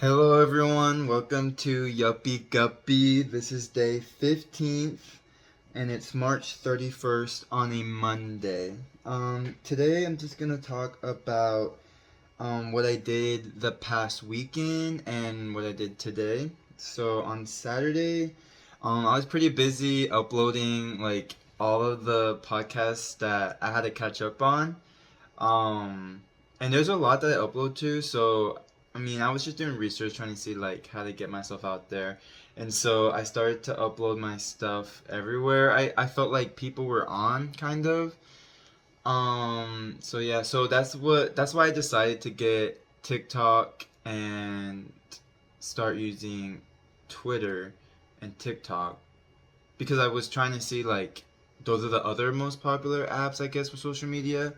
Hello everyone, welcome to Yuppie Guppy. This is day 15th and it's March 31st on a Monday. Today I'm just gonna talk about what I did the past weekend and what I did today. So on Saturday, I was pretty busy uploading like all of the podcasts that I had to catch up on. Um, and there's a lot that I upload to, so I mean, I was just doing research trying to see like how to get myself out there. And so I started to upload my stuff everywhere. I felt like people were on kind of. So yeah, so that's why I decided to get TikTok and start using Twitter and TikTok because I was trying to see like those are the other most popular apps I guess for social media.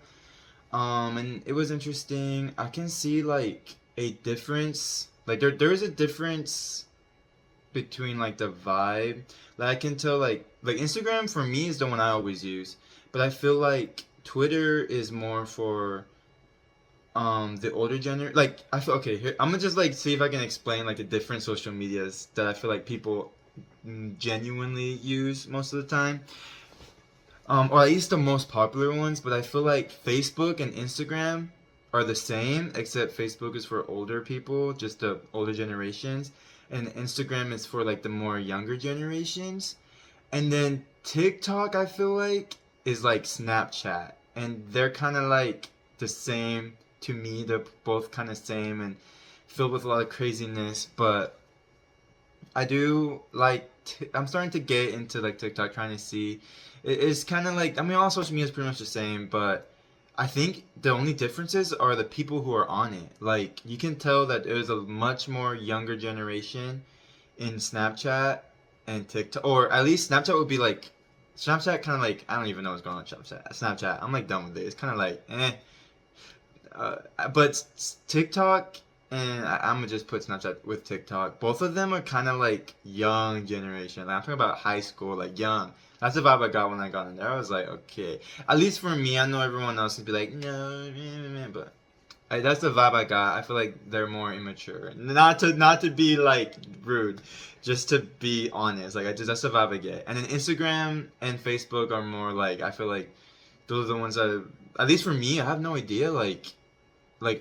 And it was interesting. I can see like a difference. Like there is a difference between like the vibe. Like I can tell like Instagram for me is the one I always use, but I feel like Twitter is more for the older gener. Like I feel okay. Here I'm gonna just like see if I can explain like the different social medias that I feel like people genuinely use most of the time. Or at least the most popular ones, but I feel like Facebook and Instagram are the same, except Facebook is for older people, just the older generations, and Instagram is for like the more younger generations. And then TikTok, I feel like, is like Snapchat, and they're kind of like the same to me. They're both kind of same and filled with a lot of craziness, but I do like. I'm starting to get into like TikTok, trying to see. It's kind of like I mean, all social media is pretty much the same, but I think the only differences are the people who are on it. Like you can tell that there's a much more younger generation in Snapchat and TikTok, or at least Snapchat would be like Snapchat kind of like I don't even know what's going on with Snapchat. Snapchat, I'm like done with it. It's kind of like eh. But TikTok and I'm gonna just put Snapchat with TikTok. Both of them are kind of like young generation. Like, I'm talking about high school, like young. That's the vibe I got when I got in there. I was like, okay. At least for me, I know everyone else would be like, no, but that's the vibe I got. I feel like they're more immature. Not to be like rude, just to be honest. Like I just that's the vibe I get. And then Instagram and Facebook are more like I feel like those are the ones that at least for me, I have no idea like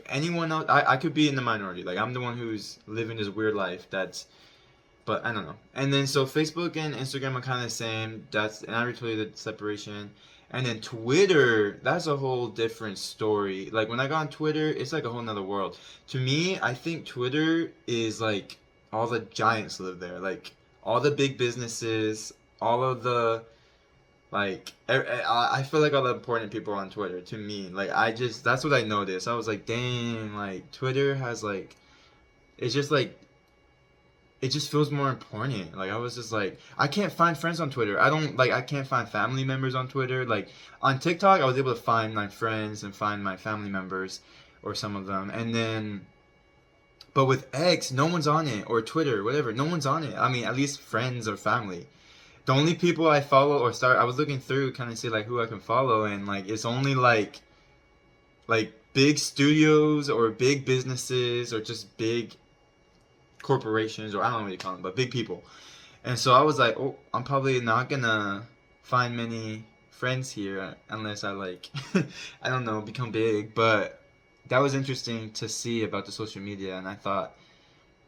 anyone else I could be in the minority, like I'm the one who's living this weird life that's but I don't know. And then so Facebook and Instagram are kind of the same. That's and I already told you the separation. And then Twitter, that's a whole different story. Like when I got on Twitter, it's like a whole nother world. To me, I think Twitter is like all the giants live there. Like all the big businesses, all of the like I feel like all the important people are on Twitter to me. Like I just that's what I noticed. I was like, dang, like Twitter has like it's just like it just feels more important. Like I was just like I can't find friends on Twitter. I can't find family members on Twitter. Like on TikTok I was able to find my friends and find my family members or some of them. And then but with X, no one's on it or Twitter, whatever. No one's on it. I mean, at least friends or family. The only people I follow or start I was looking through kind of see like who I can follow and like it's only like big studios or big businesses or just big corporations or I don't know what you call them, but big people. And so I was like, oh, I'm probably not gonna find many friends here unless I like, I don't know, become big. But that was interesting to see about the social media, and I thought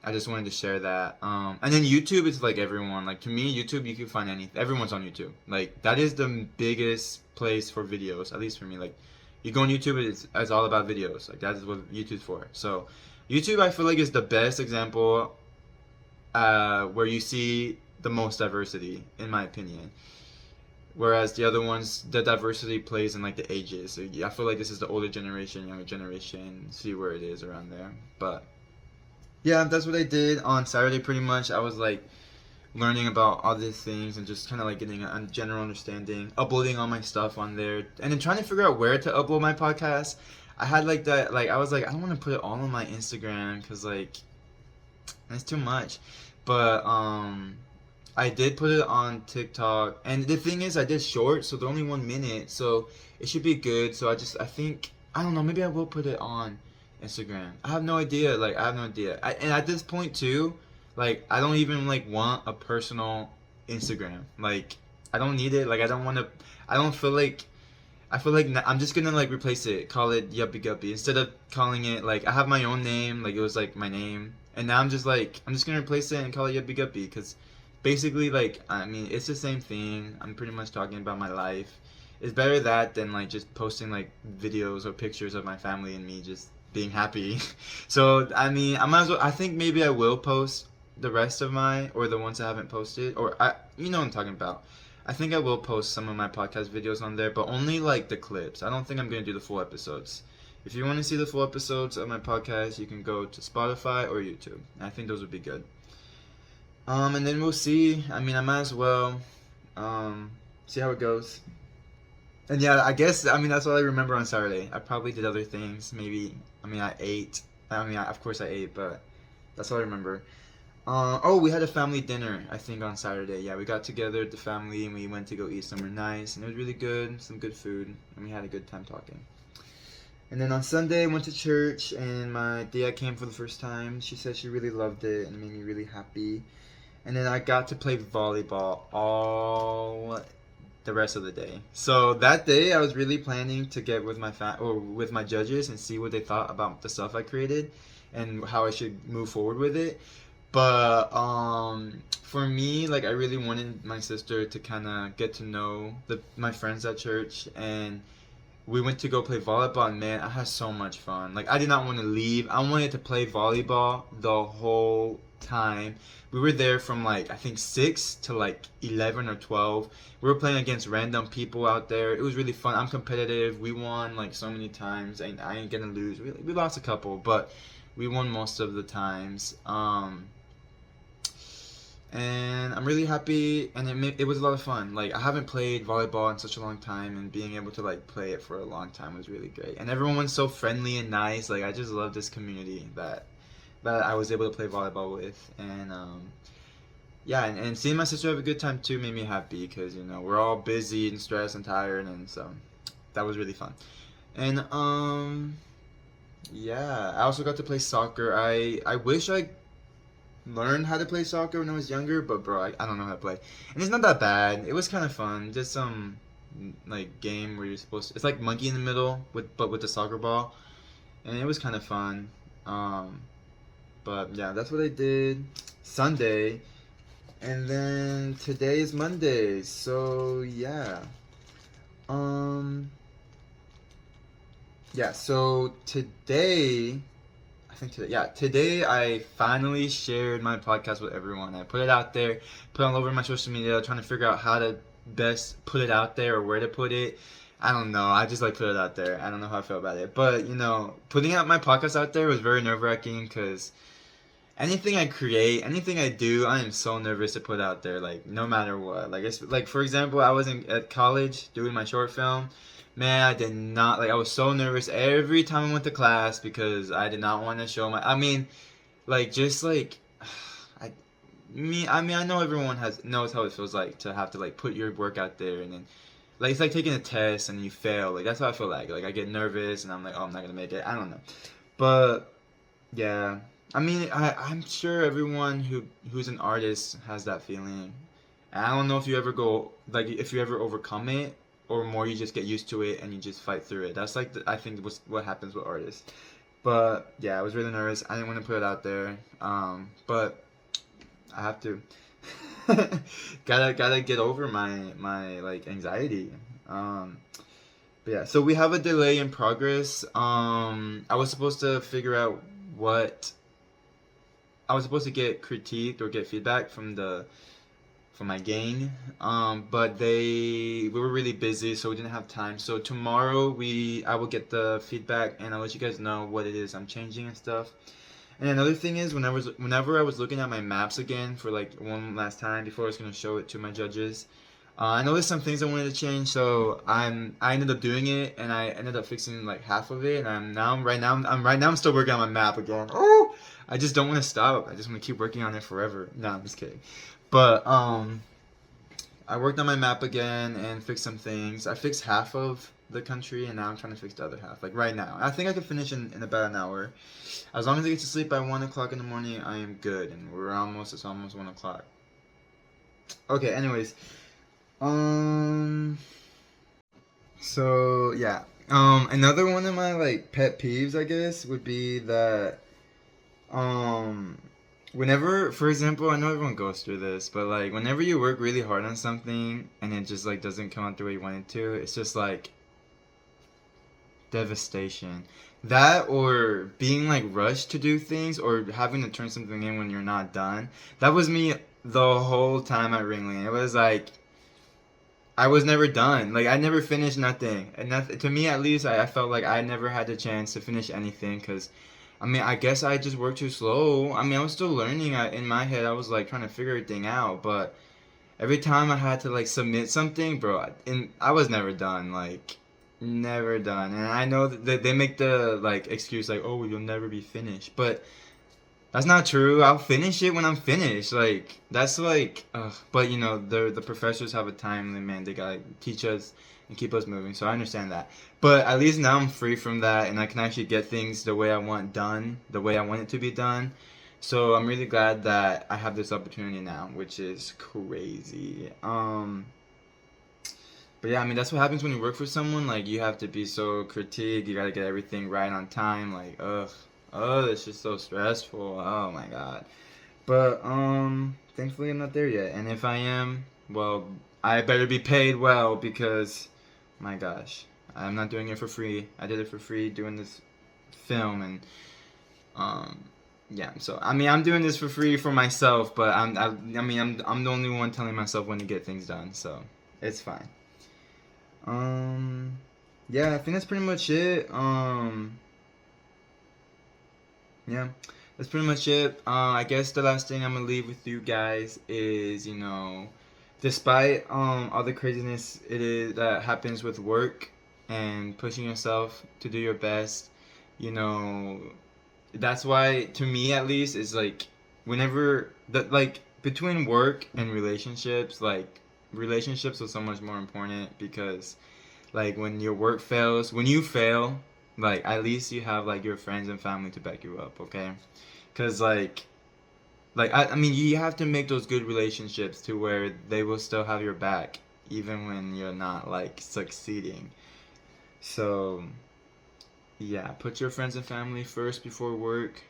I just wanted to share that. And then YouTube is like everyone. Like to me, YouTube you can find anything. Everyone's on YouTube. Like that is the biggest place for videos, at least for me. Like you go on YouTube, it's all about videos. Like that is what YouTube's for. So YouTube, I feel like is the best example where you see the most diversity, in my opinion. Whereas the other ones, the diversity plays in like the ages. So I feel like this is the older generation, younger generation. See where it is around there, but yeah, that's what I did on Saturday pretty much. I was like learning about all these things and just kind of like getting a general understanding, uploading all my stuff on there, and then trying to figure out where to upload my podcast. I had like that, like I was like, I don't want to put it all on my Instagram because like it's too much. But I did put it on TikTok, and the thing is, I did short, so they're only 1 minute, so it should be good. So I think I don't know, maybe I will put it on Instagram? I have no idea. Like, I have no idea. And at this point too, like, I don't even like want a personal Instagram. Like, I don't need it. Like, I don't want to. I don't feel like. I feel like I'm just gonna like replace it. Call it Yuppie Guppy instead of calling it like I have my own name. Like, it was like my name, and now I'm just gonna replace it and call it Yuppie Guppy because basically, like, I mean, it's the same thing. I'm pretty much talking about my life. It's better that than like just posting like videos or pictures of my family and me just being happy. So I mean, I might as well. I think maybe I will post the rest of my or the ones I haven't posted, or you know what I'm talking about. I think I will post some of my podcast videos on there, but only like the clips. I don't think I'm gonna do the full episodes. If you want to see the full episodes of my podcast, you can go to Spotify or YouTube. I think those would be good. And then we'll see. I mean, I might as well see how it goes. And yeah, I guess, I mean, that's all I remember on Saturday. I probably did other things. Maybe, I mean, I ate. I mean, of course I ate, but that's all I remember. Oh, we had a family dinner, I think, on Saturday. Yeah, we got together with the family and we went to go eat somewhere nice. And it was really good, some good food. And we had a good time talking. And then on Sunday, I went to church and my Dia came for the first time. She said she really loved it and it made me really happy. And then I got to play volleyball all the rest of the day. So that day, I was really planning to get with with my judges and see what they thought about the stuff I created and how I should move forward with it. But for me, like, I really wanted my sister to kind of get to know my friends at church, and we went to go play volleyball. And man, I had so much fun. Like, I did not want to leave. I wanted to play volleyball the whole time. We were there from like I think 6 to like 11 or 12. We were playing against random people out there. It was really fun. I'm competitive. We won like so many times. And I ain't gonna lose. We lost a couple, but we won most of the times. And I'm really happy, and it was a lot of fun. Like, I haven't played volleyball in such a long time, and being able to like play it for a long time was really great. And everyone was so friendly and nice. Like, I just love this community that I was able to play volleyball with. And yeah, and seeing my sister have a good time too made me happy because, you know, we're all busy and stressed and tired, and so that was really fun. And yeah, I also got to play soccer. I wish I learned how to play soccer when I was younger, but bro, I don't know how to play. And it's not that bad. It was kind of fun. Just some like game where you're supposed to, it's like monkey in the middle but with the soccer ball, and it was kind of fun. But yeah, that's what I did Sunday, and then today is Monday. So yeah, yeah. So today. Today I finally shared my podcast with everyone. I put it out there, put it all over my social media, trying to figure out how to best put it out there or where to put it. I don't know. I just like put it out there. I don't know how I feel about it. But, you know, putting out my podcast out there was very nerve-wracking because anything I create, anything I do, I am so nervous to put out there, like, no matter what. Like, it's, like, for example, I was at college doing my short film. Man, I did not, like, I was so nervous every time I went to class because I did not want to show I mean, like, just, like, I know everyone knows how it feels like to have to, like, put your work out there and then, like, it's like taking a test and you fail. Like, that's how I feel like. Like, I get nervous and I'm like, oh, I'm not going to make it. I don't know. But, yeah. I mean, I'm sure everyone who's an artist has that feeling. And I don't know if you ever if you ever overcome it, or more you just get used to it and you just fight through it. That's like I think what happens with artists. But yeah, I was really nervous. I didn't want to put it out there. But I have to. gotta get over my like anxiety. But yeah, so we have a delay in progress. I was supposed to figure out what I was supposed to get critiqued or get feedback from my gang, but we were really busy, so we didn't have time. So tomorrow I will get the feedback and I'll let you guys know what it is I'm changing and stuff. And another thing is, whenever I was looking at my maps again for like one last time before I was gonna show it to my judges, I noticed some things I wanted to change. So I ended up doing it, and I ended up fixing like half of it. And I'm still working on my map again. Oh, I just don't want to stop. I just want to keep working on it forever. No, I'm just kidding. But I worked on my map again and fixed some things. I fixed half of the country, and now I'm trying to fix the other half. Like right now, I think I could finish in about an hour. As long as I get to sleep by 1 o'clock in the morning, I am good. And it's almost 1 o'clock. Okay. Anyways, um, so yeah, another one of my like pet peeves, I guess, would be that um whenever, for example, I know everyone goes through this, but like whenever you work really hard on something and it just like doesn't come out the way you want it to, it's just like devastation. That, or being like rushed to do things, or having to turn something in when you're not done. That was me the whole time at Ringling. It was like I was never done. Like I never finished nothing, and that, to me at least, I felt like I never had the chance to finish anything because, I mean, I guess I just worked too slow. I mean, I was still learning. In my head, I was like trying to figure everything out, but every time I had to like submit something, bro, and I was never done. Like never done. And I know that they make the like excuse like, oh, you'll never be finished, but that's not true. I'll finish it when I'm finished. Like that's like, but you know, the professors have a time limit. They gotta teach us and keep us moving. So I understand that. But at least now I'm free from that, and I can actually get things the way I want done, the way I want it to be done. So I'm really glad that I have this opportunity now, which is crazy. But yeah, I mean that's what happens when you work for someone. Like you have to be so critique. You gotta get everything right on time. Like it's just so stressful. Oh my god. But thankfully I'm not there yet. And if I am, well, I better be paid well because, my gosh, I'm not doing it for free. I did it for free doing this film, and um yeah. So I mean I'm doing this for free for myself, but I'm the only one telling myself when to get things done. So it's fine. Um, yeah, I think that's pretty much it. Yeah, that's pretty much it. I guess the last thing I'm gonna leave with you guys is, despite all the craziness it is that happens with work and pushing yourself to do your best, you know, that's why to me at least is like whenever that like between work and relationships, like relationships are so much more important because like when your work fails, when you fail, like at least you have like your friends and family to back you up, okay? Cuz I mean you have to make those good relationships to where they will still have your back even when you're not like succeeding. So yeah, put your friends and family first before work.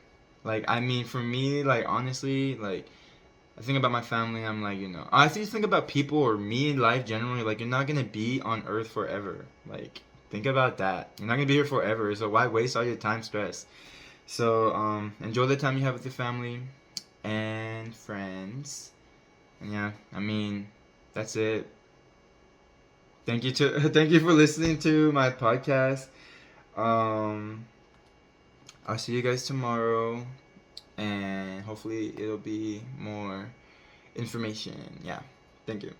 Like I mean for me, like honestly, like I think about my family, I'm like, I think about people or me in life generally, like you're not gonna be on earth forever. Like think about that. You're not gonna be here forever, so why waste all your time stress? So enjoy the time you have with your family and friends. And yeah, I mean that's it. Thank you for listening to my podcast. Um I'll see you guys tomorrow, and hopefully it'll be more information. Yeah. Thank you.